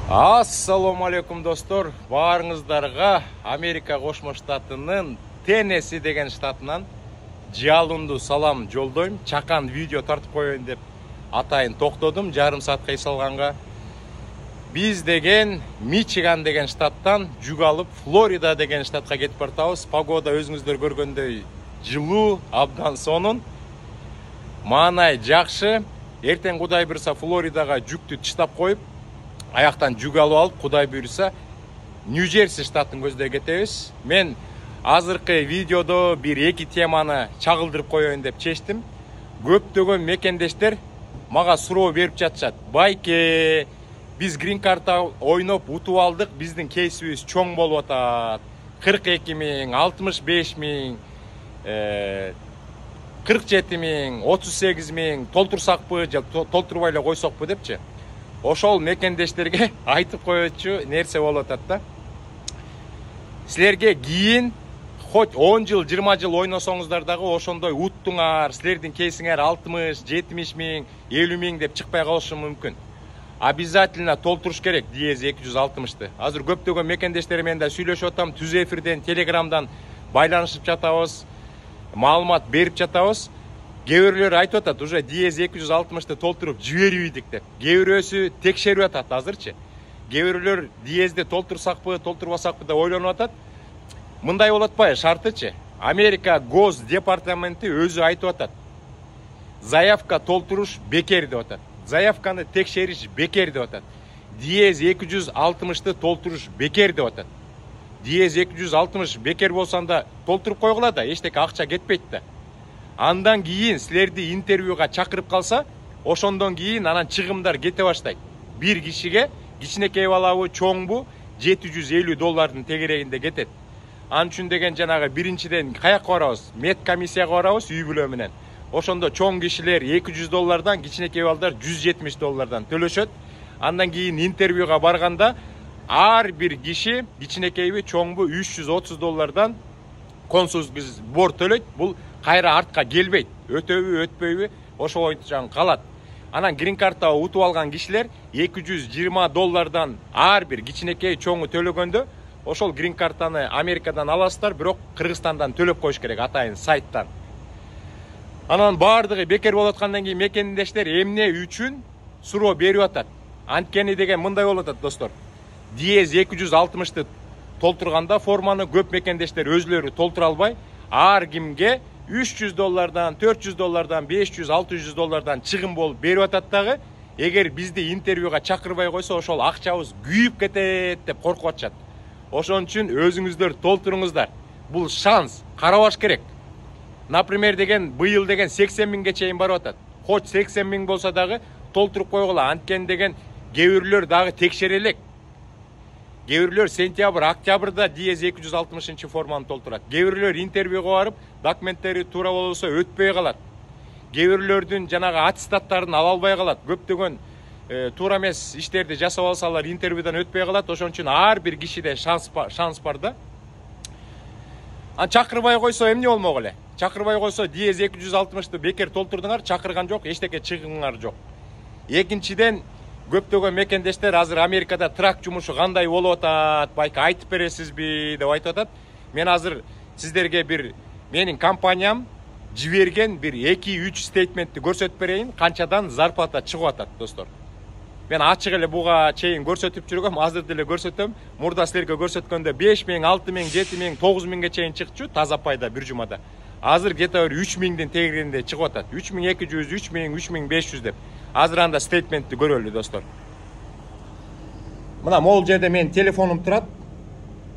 Ассаламу алейкум достор, баарыңыздарға Америка Кошмо Штатынын Теннесси деген штатынан жалынды салам жолдойм. Чакан видео тартып коеюн деп атайын токтодум, жарым саатка салганга. Биз деген Мичиган деген штаттан жүк алып Флорида деген штатка кетип бартабыз. Погода өзүңүздөр көргөндөй жылуу, абдан сонун. Маанай жакшы. Эртең Кудай буйрса Флоридага жүктү таштап коюп, аяктан жүк алып, Кудай буйрса Нью-Джерси штатын көздөй кетебиз. Мен азыркы видеодо бир-эки теманы чагылдырып коеюн деп чечтим. Көптөгөн мекендештер мага суроо берип жатышат. Байке, биз грин карта ойноп утуп алдык, биздин кейсибиз чоң болуп атат. 42 миң, 65 миң, 47 миң, 38 миң толтурсакпы же толтурбай эле койсокпу депчи. Ошол мекендештерге айтып коечу нерсе болуп атат да. Силерге кийин хоть 10 жыл, 20 жыл ойносоңуздар дагы ошондой уттуңар, силердин кейсиңер 60, 70 миң, 50 миң деп чыкпай калышы мүмкүн. Обязательно толтуруш керек диез 260-ты. Азыр көптөгөн мекендештер менен да сүйлөшүп атам, түз эфирден, телеграмдан байланышып жатабыз, маалымат берип жатабыз. Кээ бирлөр айтып атат, уже диез 260-ты толтуруп жибербейдик деп. Кээ бирөөсү текшерип атат азырчы. Кээ бирлөр диезди толтурсакпы, толтурбасакпы деп ойлонуп атат. Мындай болот атпайбы шартычы? Америка Гос департаменти өзү айтып атат. Заявка толтуруш бекер деп атат. Заявканы текшериш бекер деп атат. Диез 260-ты толтуруш бекер деп атат. Диез 260 бекер болсанда толтуруп койгула да, эчтеке акча кетпейт да. Андан кийин силерди интервьюга чакырып калса, ошондон кийин анан чыгымдар кете баштайт. Бир кишиге кичинекей балабы, чоңбу $750 тегерегинде кетет. Ал үчүн деген жанагы биринчиден каякка барабыз? Мед комиссияга барабыз үй бүлө менен. Ошондо чоң кишилер $200, кичинекей балдар $170 төлөшөт. Андан кийин интервьюга барганда ар бир киши кичинекейби, чоңбу $330 консулдук сбор төлөйт. Бул кайра артка келбейт. Өтөбү, өтпөйбү, ошо боюнча калат. Анан грин карта утуп алган кишилер $220 ар бир кичинекей, чоңу төлөгөндө ошол грин картаны Америкадан аласыздар, бирок Кыргызстандан төлөп коюш керек атайын сайттан. Анан баардыгы бекер болуп аткандан кийин мекендештер эмне үчүн суроо берип атат. Анткени деген мындай болуп атат достор. Диез 260-ты толтурганда форманы көп мекендештер өзлөрү толтура албай, ар кимге $300, $400, $500, $600 чыгым болуп берип атат дагы. Эгер бизди интервьюга чакырбай койсо, ошол акчабыз күйүп кетет деп коркуп атышат. Ошон үчүн өзүңүздөр толтуруңуздар. Бул шанс, карабаш керек. Например деген быйыл деген 80 миңге чейин барып атат. Хоть 80 миң болсо дагы толтуруп койгула. Анткени деген кээ бирлөр дагы текшерелек. Кээ бирлөр сентябрь, октябрда диез 260 форманы толтурат. Кээ бирлөр интервьюга барып, документтери туура болбосо өтпөй калат. Кээ бирлөрдүн жанагы аттестаттарын ала албай калат. Көптөгөн туура эмес иштерди жасап алсалар интервьюдан өтпөй калат. Ошон үчүн ар бир кишиде шанс бар да. Чакырбай койсо эмне болмок эле? Чакырбай койсо диез 260-ты бекер толтурдуңар, чакырган жок, эчтеке чыгымыңар жок. Экинчиден көптөгөн мекендештер азыр Америкада трак жумушу кандай болуп атат, байка айтып бересизби деп айтып атат. Мен азыр сиздерге бир менин компаниям жиберген бир 2-3 стейтментти көрсөтүп берейин, канчадан зарплата чыгып атат достор. Мен ачык эле буга чейин көрсөтүп жүргөм, азыр деле көрсөтөм. Мурда силерге көрсөткөндө 5 миң, 6 миң, 7 миң, 9 миңге чейин чыкчу таза пайда бир жумада. Азыр где-то 3 миңдин тегерегинде чыгып атат. 3200, 3 миң, 3500 деп. Азыр анда стейтментти көрөлү достор. Мына могул жерде менин телефонум турат.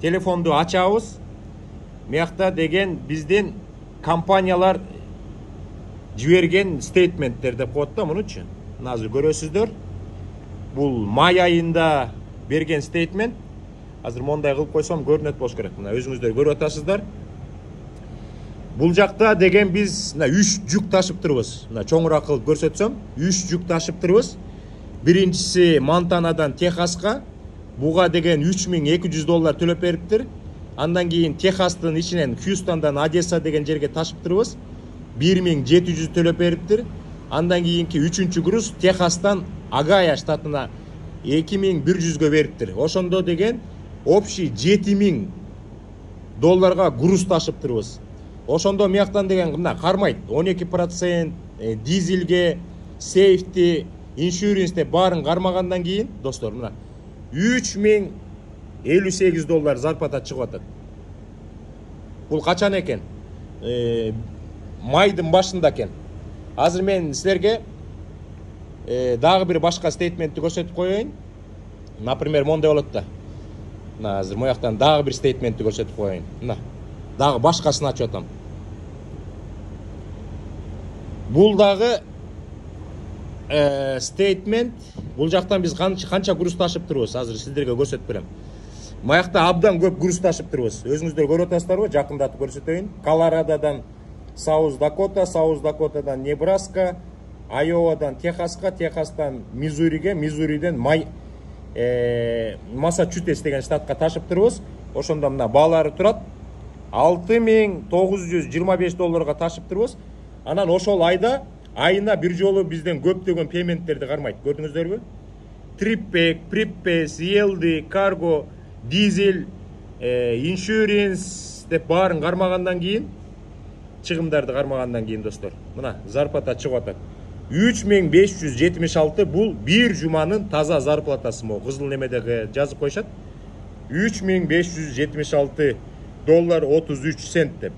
Телефонду ачабыз. Мыякта деген биздин компаниялар жиберген стейтменттер деп коет да мунучу. Мына азыр көрөсүздөр. Бул май айында берген стейтмент. Азыр мондай кылып койсом көрүнөт болуш керек. Мына өзүңүздөр көрүп атасыздар. Бул жакта деген биз 3 жүк ташып турбуз. Мына чоңураак кылып көрсөтсөм, 3 жүк ташып турбуз. Биринчиси Монтанадан Техаска. Буга деген $3200 төлөп бериптир. Андан кийин Техастын ичинен Хьюстондан Одесса деген жерге ташып турбуз. 1700 төлөп бериптир. Андан кийинки 3-груз Техастан Агая штатына $2100 бериптир. Ошондо деген общий $7000 груз ташып турбуз. Ошондо мияктан деген мына кармайт 12% дизелге, сейфти, иншюренс деп баарын кармагандан кийин достор мына $3058 зарплата чыгып атат. Бул качан экен? Майдын башында экен. Азыр мен силерге дагы бир башка стейтментти көрсөтүп коеюн. Например, мондай болот да. Мына азыр мояктан дагы бир стейтментти көрсөтүп коеюн. Мына дагы башкасын ачып атам. Бул дагы стейтмент. Бул жактан биз канча груз ташып турбуз, азыр сиздерге көрсөтүп берем. Маякта абдан көп груз ташып турбуз. Өзүңүздөр көрүп атасыздарбы? Жакындатып көрсөтөйүн. Колорадодан Саус Дакота, Саус Дакотадан Небраска, Айовадан Техаска, Техастан Мизуриге, Мизуриден Массачусетс деген штатка ташып турбуз. Ошондо мына баалары турат. $6925 ташып турбуз. Анан ошол айда айына бир жолу бизден көптөгөн пейменттерди кармайт. Көрдүңүздөрбү? Триппек, Приппес, ELD, Карго, Дизель, иншюренс деп баарын кармагандан кийин, чыгымдарды кармагандан кийин достор, мына зарплата чыгып атат. $3576 бул бир жуманын таза зарплатасы мо. Кызыл немедеги жазып коюшат. $3576.33 деп.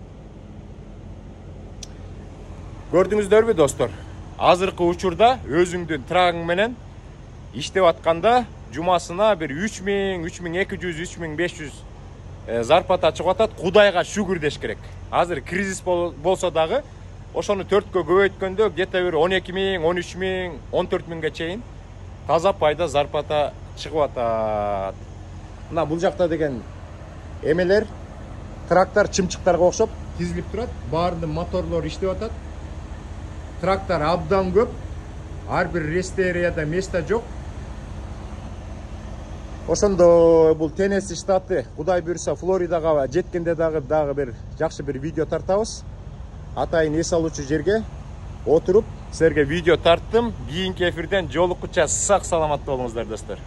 Көрдүңүздөрбү достор? Азыркы учурда өзүңдүн трагың менен иштеп атканда жумасына бир 3000, 3200, 3500 зарплата чыгып атат. Кудайга шүгүр деш керек. Азыр кризис болсо дагы ошону 4кө көбөйткөндө где-то бир 12000, 13000, 14000ге чейин таза пайда зарплата чыгып атат. Мына бул жакта деген эмелер трактор чымчыктарга окшоп тизилип турат. Баарынын моторлору иштеп атат. Трактор абдан көп. Ар бир рестерияда место жок. Ошондо бул Теннесси штаты, Кудай буйруса Флоридага жеткенде дагы бир жакшы бир видео тартабыз. Атайын эс алуучу жерге отуруп силерге видео тарттым. Кийинки эфирден жолуккуча сак саламат болуңуздар достор.